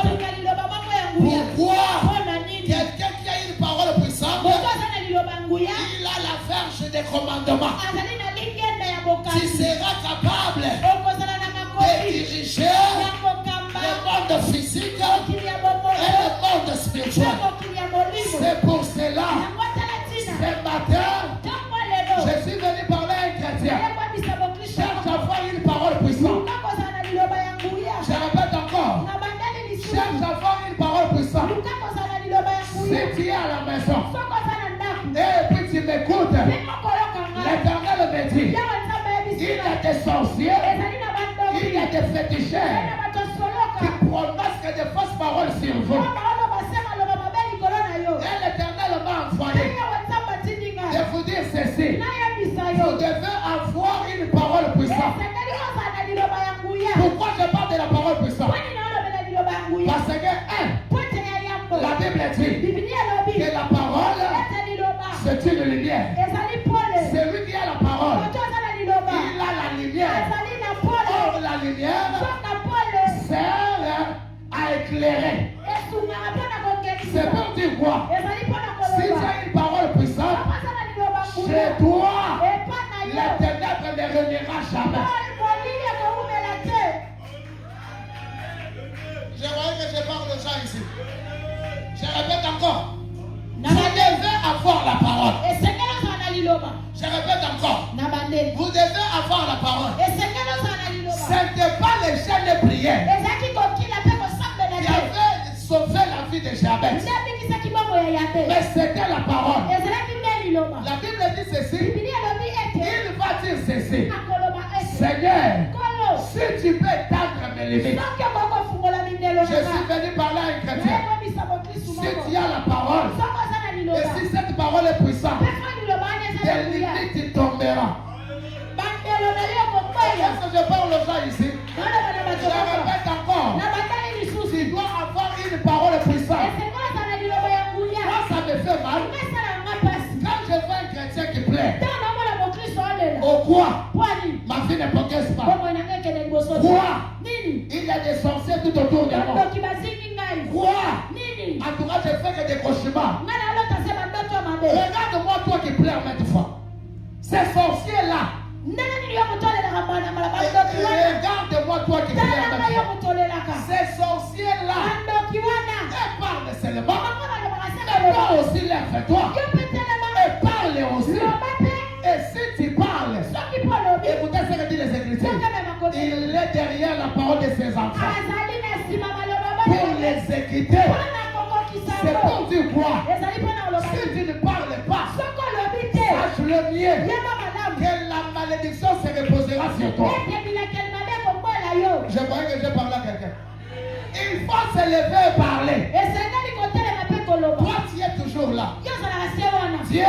Pourquoi? Quelqu'un qui a une parole puissante, il a la verge des commandements. Tu seras capable de diriger le monde physique et le monde spirituel. C'est pour cela, ce matin, je suis venu parler à un chrétien. Cherche à avoir une parole puissante. Je répète encore. Cherche à avoir une parole puissante. Si tu es à la maison et puis tu m'écoutes, l'Éternel me dit, il y a des sorciers, il y a des féticheurs qui prononcent que des fausses paroles sur vous. Et l'Éternel m'a envoyé de vous dire ceci. Vous devez avoir une parole puissante. Pourquoi je parle de la parole puissante? Parce que la Bible dit que la parole, c'est une lumière. Celui qui a la parole, il a la lumière. Or, la lumière sert à éclairer. C'est pour dire quoi? Si tu as une parole puissante, chez toi, les ténèbres ne réunira jamais. J'aimerais que je parle aux gens ici. Je répète encore. Vous devez avoir la parole. Je répète encore. Vous devez avoir la parole. Ce n'était pas les chaînes de prière qui avaient sauvé la vie de Jabez, mais c'était la parole. La Bible dit ceci. Il va dire ceci. Seigneur, si tu peux éteindre mes limites. Je suis venu parler à un chrétien. Si tu as la parole, et si cette parole est puissante, des limites tomberont. Est-ce que je parle aux gens ici? Je répète encore. Tu dois avoir une parole puissante. Moi, ça me fait mal. Quand je vois un chrétien qui plaît, au quoi? Ma vie ne progresse pas. Quoi? Il y a des sorciers tout autour de moi. Quoi? En tout cas, je fais que des cauchemars. Regarde-moi, toi qui pleures maintes fois. Ces sorciers-là. Regarde-moi, toi qui pleures maintes fois. Ces sorciers-là. Ils parlent seulement. Mais toi aussi, lève-toi. Et parle aussi. Et si tu parles, écoutez ce que dit les Écritures. Il est derrière la parole de ses enfants pour les exécuter. C'est pour dire quoi? Si tu ne parles pas, sache le mieux que la malédiction se reposera sur toi. Je croyais que je parlais à quelqu'un. Il faut se lever et parler. Toi, tu es toujours là. Dieu,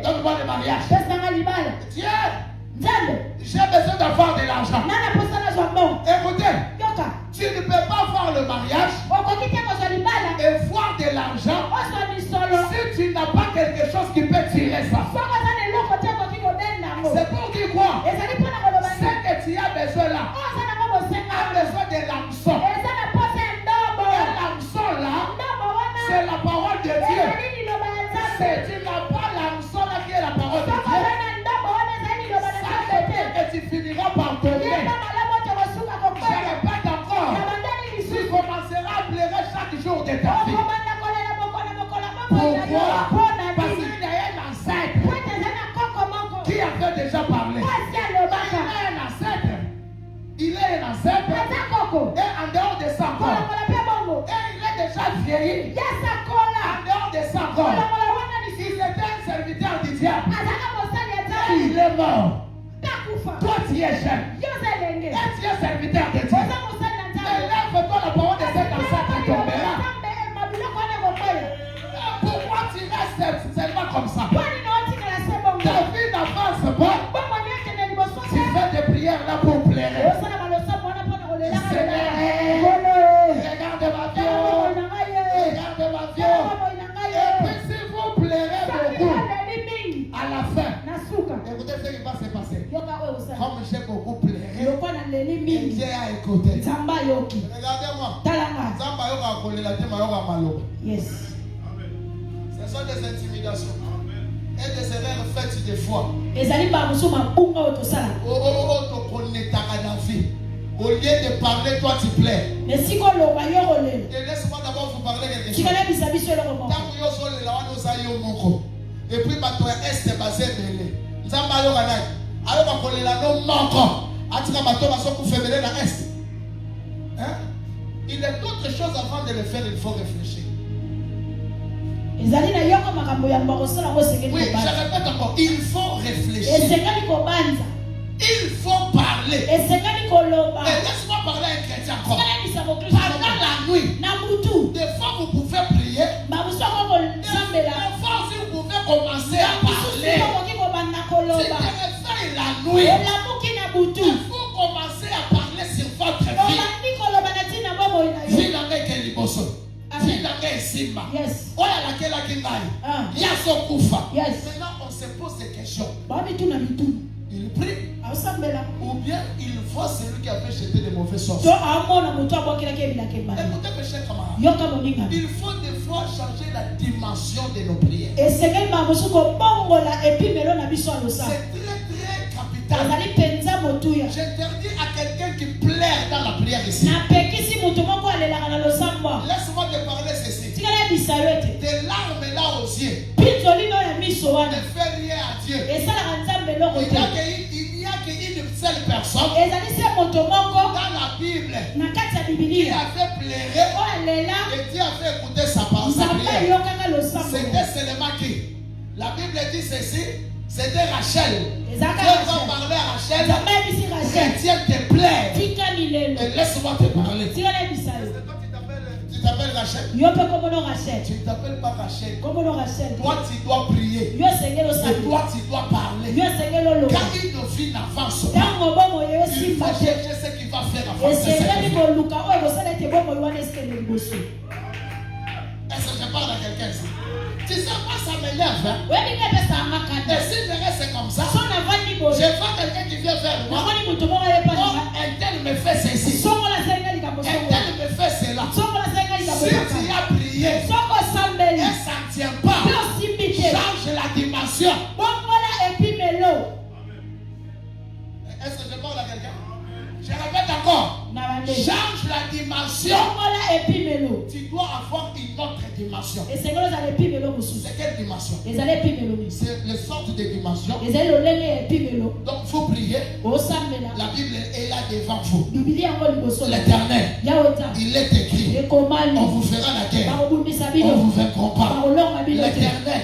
donne-moi le mariage. Dieu, j'ai besoin d'avoir de l'argent. Écoutez, tu ne peux pas voir le mariage et voir de l'argent si tu n'as pas quelque chose qui peut tirer ça. C'est pour dire quoi? Ce que tu as besoin là a besoin de l'hameçon. Et l'hameçon là, c'est la parole de Dieu. tu n'as pas l'hameçon là qui est la parole de Dieu, ça veut dire que tu finiras par tomber. Je répète encore, tu commenceras à pleurer chaque jour de ta vie. Pourquoi? Parce qu'il y a un ancêtre qui avait déjà parlé. Il est un ancêtre. Et en dehors de ça encore. Et il est déjà vieilli. En dehors de ça encore. Il était un serviteur du diable. Et il est mort. Toi tu es jeune. Et tu es serviteur de Dieu. Élève-toi la parole de cet ancêtre qui tombera. Pourquoi tu restes seulement comme ça? Ta vie n'avance pas. Tu fais des prières là pour pleurer. Regarde ma vie. Regarde ma vie. Et puis si vous pleurez beaucoup, à la fin, écoutez ce qui va se passer. Comme j'ai beaucoup pleuré, Dieu a écouté. Regardez-moi. Yes. Ce sont des intimidations. Et des erreurs faites des fois. Au lieu de parler, toi tu plais. Et laisse-moi d'abord vous parler quelque chose. Et puis, est basé il est d'autres choses avant de le faire, il faut réfléchir. Oui, je répète encore, il faut réfléchir. Il faut parler. Et laisse-moi parler à un chrétien encore. Pendant la nuit, des fois vous pouvez prier. Des fois aussi vous pouvez commencer à parler. Si tu réveilles la nuit, il faut commencer à parler sur votre vie. Maintenant on se pose des questions. Il prie. Ou bien il voit celui qui avait jeté de mauvais sorts. Écoutez mes chers camarades, il faut des fois changer la dimension de nos prières. C'est très capital. J'interdis à quelqu'un qui pleure dans la prière ici. Laisse-moi te parler ceci. Des larmes là aux yeux ne fait rien à Dieu. Il n'y a qu'une seule personne dans la Bible qui avait pleuré et Dieu avait écouté sa parole. C'était seulement qui? La Bible dit ceci. C'était Rachel. Dieu va parler à Rachel. Chrétien te plaît. Et laisse-moi te parler. Tu t'appelles Rachel? Tu ne t'appelles pas Rachel. Toi tu dois prier. Et toi tu dois parler. Car une vie n'avance pas. Il faut chercher ce qui va faire avancer. Est-ce que je parle à quelqu'un ici? Tu sais pas, ça m'énerve. Et si je reste comme ça, je vois quelqu'un qui vient vers moi. Un tel me fait ceci. Un tel me fait cela. Si tu as prié et ça ne tient pas, change la dimension. Est-ce que je parle à quelqu'un? Je répète encore. Change la dimension. Tu dois avoir une autre dimension. C'est quelle dimension? C'est les sortes de dimensions. Donc vous priez. La Bible est là devant vous. L'Éternel, il est écrit. On vous fera la guerre. On vous vaincra pas. L'Éternel,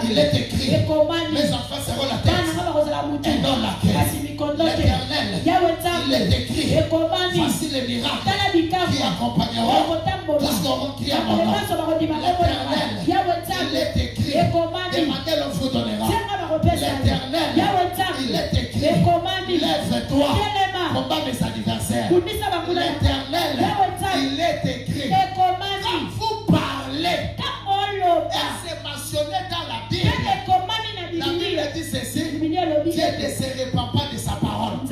il est écrit. Mes enfants seront la tête et non la guerre. L'Éternel, il est écrit. Voici les miracles qui accompagneront tous ceux qui à mon nom. L'Éternel, il est écrit. Demandez, on vous donnera. L'Éternel, il est écrit. Lève-toi, combat mes adversaires. L'Éternel, il est écrit. Quand vous parlez, et c'est mentionné dans la Bible. La Bible dit ceci. Dieu ne se répand pas de sa parole. Il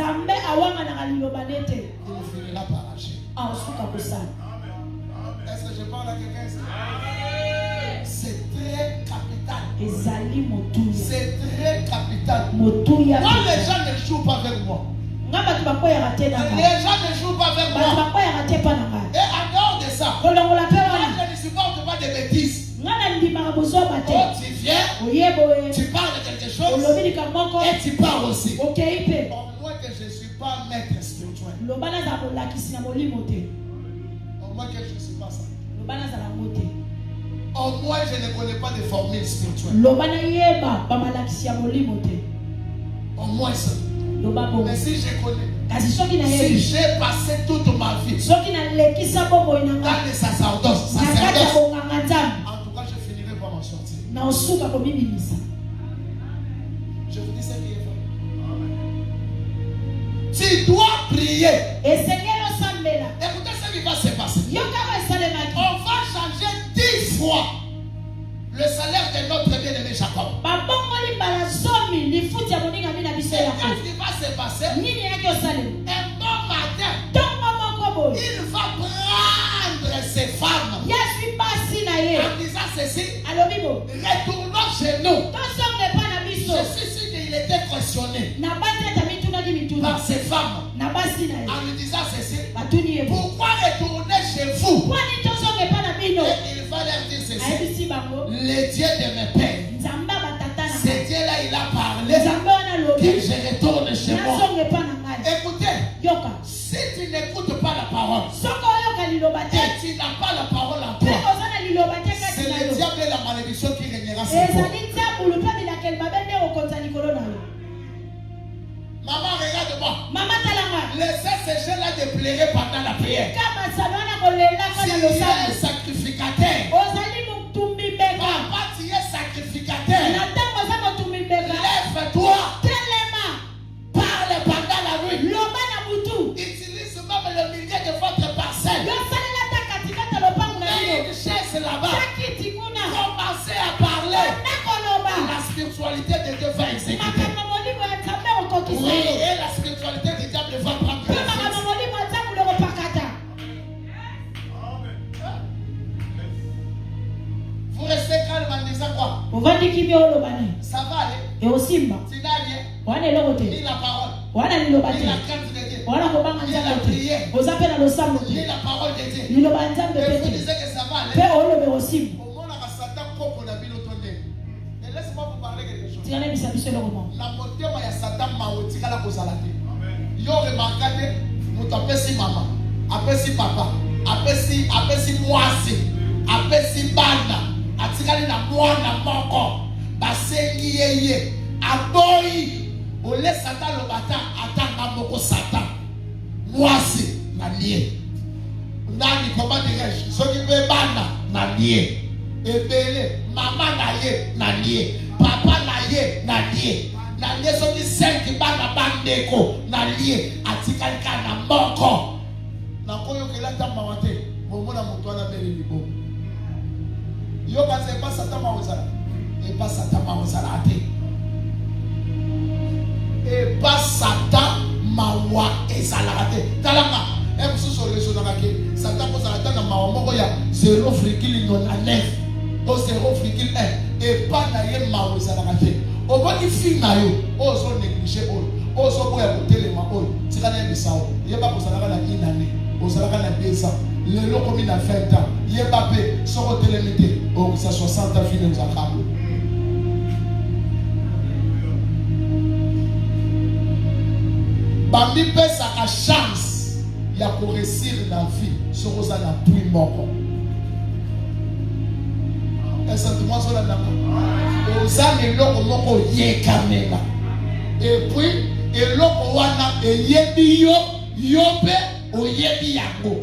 finira par agir. Est-ce que je parle à quelqu'un ici? C'est très capital. C'est très capital. Motu Moi, ya les gens ne jouent pas avec moi. nga batu bakoya raté na Les nga gens ne jouent pas avec batu moi. bakoya raté pa na nga Et en dehors de ça, kolongola pe moi, wana je ne supporte pas de bêtises. nga na ndimaka bozoba te Quand tu viens, oyeboye tu parles de quelque chose olobi likambo moko et tu pars aussi. okei pe Au moins que je ne suis pas maître spirituel. loba nazala molakisi na molimo te Au moins que je ne suis pas ça. loba nazala ngo te Au moins je ne connais pas de formule spirituelle. loba nayeba bamalakisi ya molimo te Au moins ça. loba bongo Mais si je connais, kasi soki si nayebi j'ai passé toute ma vie soki nalekisa bomoi na nga dans les sacerdoces, na kati ya sacerdoce, bonganga nzambe en tout cas je finirai par m'en sortir. na osuka komibimisa Je vous dis ce qui est vrai. Tu dois prier. esengeli osambela Écoutez ce qui va se passer. yokaka esalemaki On va changer 10 fois le salaire de notre bien-aimé Jacob. babongoli mbala zomi lifuti ya moningami na biso Et ya qu'est-ce qui va se passer? nini yaki osalema Un bon matin, ntongo moko boye il va prendre ses femmes yazwi basi na ye en disant ceci. alobi bo Retournons chez nous. tosonge epa na biso Je suis sûr qu'il était questionné na basi ata mitunaki mituna par ses femmes na basi na ye en lui disant ceci. batuni ye bo Pourquoi retourner chez vous? kwani tosonge epa na bino Et il va leur dire ceci. ayebisi bango Le Dieu de mes pères, nzambe ya batata na ce ngai Dieu-là, il a parlé nzambe wana que alobi je retourne chez moi. nasonge epa na ngai Écoutez, yoka si tu n'écoutes pas la parole soki oyoka liloba te et tu n'as pas la parole en mpe toi, oza na liloba te c'est kati na le yo diable et la malédiction qui régnera sur toi. ezali nzambulu mpe bilakeli mabe nde okonza likolo na yo Maman, regarde-moi. mama talanga Laissez ces gens-là de pleurer pendant la prière. ka masano wana kolelaka Tu na es un losambo sacrificateur. ozali motumbi mbeka Papa, tu es sacrificateur. na ntango oza motumbi mbeka Lève-toi. telema Parle pendant la rue. loba na butu Utilise même le milieu de votre parcelle. yosalela ta katikata lopango na Mets bino une chaise là-bas. sakiti kuna Commencez à parler. na koloba La spiritualité de Dieu va exécuter. makambo molimo ya nzambe okokisa Oui, yo et la spiritualité du diable va prendre mpe la makambo place. molimo ya nzambe lokopakata Vous restez calme en disant quoi? ovandiki byo oloba ne Ça va aller. eosimba Tu n'as rien. wana eloko te Ni la parole. wana liloba Ni te la crainte de Dieu. wana kobanga nzambe te oza mpe na losambo Ni te la parole de Dieu. liloba ya nzambe Et mpe vous te disiez que ça va mpe aller. olobe osimba Au monde, on a Satan comme la ville autournée. Et laisse-moi vous parler quelque chose. tika nebisa biso eloko moko La motema ya Satan maotikala kozala te. Yo remarka te moto apesi mama, apesi papa, apesi mwasi, apesi bana, atikali na mwana moko, basengi yeye, aboyi, ole Satan lobata atanga moko Satan. Mwasi na lie. Nani comment dirais-je? Soki pe bana na lie. Ebele mama na ye na lie, papa na ye na lie. Na lie soki 5 bana bandeko na lie atikali kana moko. Na koyo kelata mawate, momona moto ana beli libo. Yo kaze pas Satan maozala. Et pas Satan maozala ate. Et pas Satan mawa ezala ate. Talanga et pour ce raisonnera que Satan pose la tête dans ma moko ya 0,9 ou 0,1 et pas naie mawa ezala ate. Au moins il fit na yo, ozo négliger ozo boya kotelema oyo. Tika na bisao. Yeba kozala na inane, ozala na 2 ans. Lelo komi na 20 ans. Yeba pe soko telemite o sa 60 ans fini za kabo. Bambi pesa a chance ya ko réussir la vie soko za na puis moko. Exactement ça là. Oza eloko moko yekamela. Et puis eloko wana eyebi yo yope oyebi yango.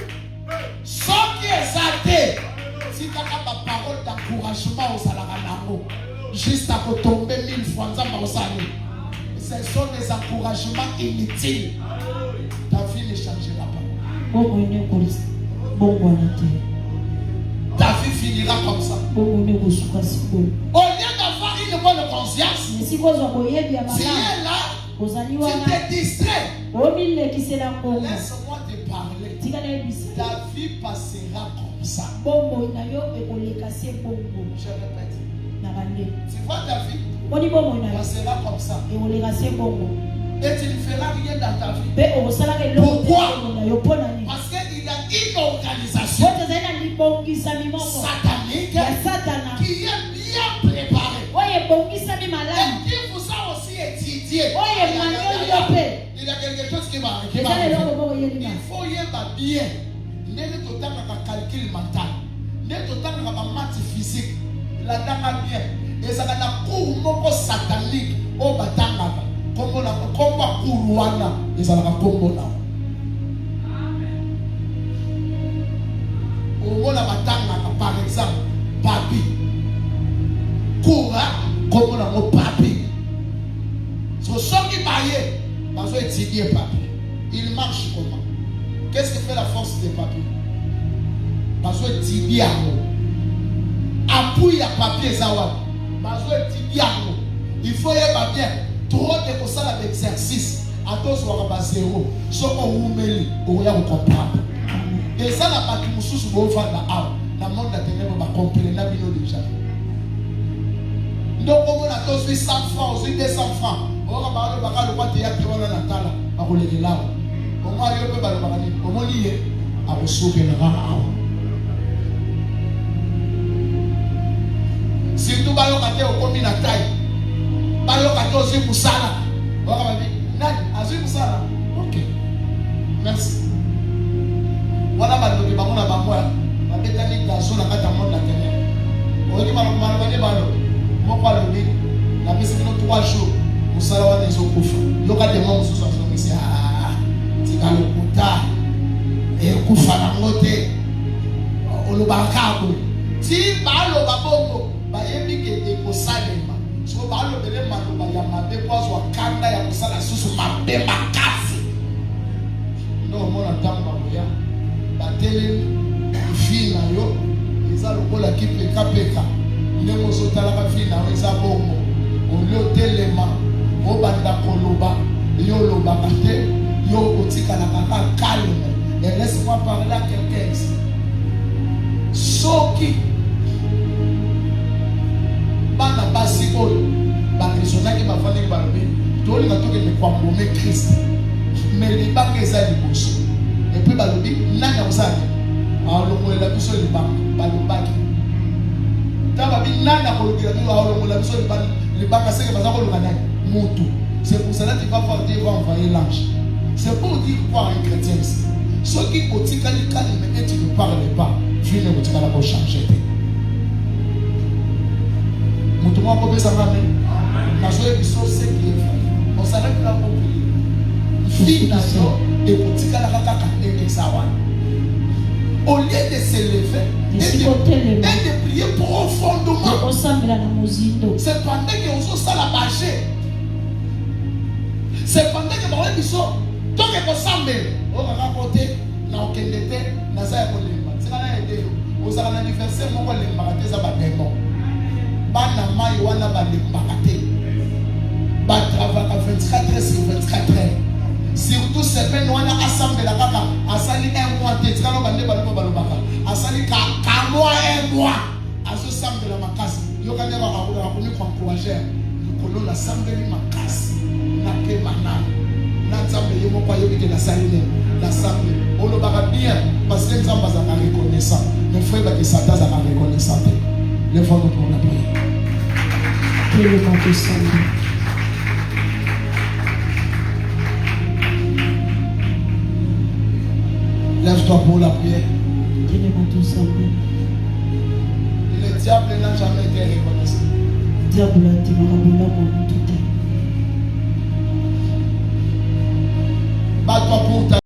Soki ezate sikaka ba parole d'encouragement ozalaka nango juste à tomber 1000 fois nzamba osali. Ce sont des encouragements inutiles. Ta vie ne changera pas. bongo ene kolisa bongo wana te Ta vie finira comme ça. bongo ene kosuka sikoyo Au lieu d'avoir une bonne conscience, esika ozwa boyebi ya tu malamu es là, ozali tu wana te distrais. omilekisela ngongo Laisse-moi te parler. tika nayebisa Ta vie passera comme ça. bombo na yo ekoleka se bongo Je répète. na bande Tu vois ta vie, On sera comme ça. Et tu ne feras rien dans ta vie. Pourquoi? Parce qu'il y a une organisation satanique qui est bien préparée. Et qui vous a aussi étudié. Il y a quelque chose qui va arriver. Il faut y avoir bien. N'est pas autant qu'un calcul mental. N'est pas autant qu'un maths physique. La dame bien. Et ça va être un cours satanique au batanga. Comme on a courouana. Et ça va être un combo là. Au moins la batanga, par exemple, papi. Coura, comme on a un papi. So, ceux qui baillent, ils ont étudié papi. Il marche comment? Qu'est-ce que fait la force des papiers? Parce que étudié à nous. Appui à papier, Zawad. Parce que étudié à nous. Il faut y avoir bien. Trop de ça l'exercice. À tous, on va passer zéro. Ce qu'on vous met, on va comprendre. Et ça, la partie moussou, on va faire la monde de la ténèbre, on va comprendre la vie déjà. Donc, on a tous 100 francs, aussi 200 francs. On va parler de la loi de Yaki, on a la tala, on va les là. On va aller au Balabani, on va lier à vos soupirs. Surtout, Balokate au commune à taille. Balokate aussi Moussala. On va dire, Nani, Azui Moussala. Ok. Merci. Voilà, Balokate, Bamona Bamoua. La mécanique d'Azou, la carte à monde de la terre. On dit, Balokate, mon parle de la mise de 3 jours. Moussala wa des okufa. Yoka des mondes sous son ici. Ah, tika lokuta. Et okufa na ngote. Olubakabu. Si balo babongo, ba yebi ke de kosalema. So balo bele maloba ya mabe kwa zo kanda ya kosala susu mabe makasi. No mona tamba moya. Batele fina yo. Eza lokola ki peka peka. Ndemo zotala ka fina eza bongo. Olio telema. Obanda koloba, yo loba kate, yo otika na kaka calme. Et laisse-moi parler à quelqu'un ici. Soki bana basi oyo bakrisonaki bafandi balobi tolinga tokende kwambome Christ mais libanga eza liboso et puis balobi nani akosala alongolela biso libanga balobaki tababi nani akolokela biso alongolela biso libanga seke baza kolonga nani. C'est pour cela qu'il va voir Dieu va envoyer l'ange. C'est pour dire quoi un chrétien ici. Ceux qui côtoient les calmes et tu ne parles pas, Dieu ne va pas changer. Moutouma peut ça va même. Parce que les choses c'est qui est fait. On s'arrête là pour prier. Finalement, et côtoient la caca et sawan. Au lieu de s'élever et de prier profondément. C'est pendant que vous ça la bâcher. C'est pendant que vous avez dit ça. Tant que vous savez, vous avez raconté, vous avez dit, vous avez dit, vous avez anniversaire, vous avez dit, vous avez dit, vous avez dit, vous avez dit, 24 sur 24 heures. Surtout ces peines, nous avons assemblé la caca. Asali un mois, tu as dit, asali un mois. À ce samedi de la macasse, il y a un encourager. Nous avons l'assemblée de la macasse. L'assemblée, on le va bien parce que nous avons reconnaissant. Mes frères, que Satan a reconnaissant. Lève-nous pour la prière. Que le nom de Satan. Lève-toi pour la prière. Que le nom de Satan. Le diable n'a jamais été reconnaissant. Diable a été reconnaissant. Bats-toi pour ta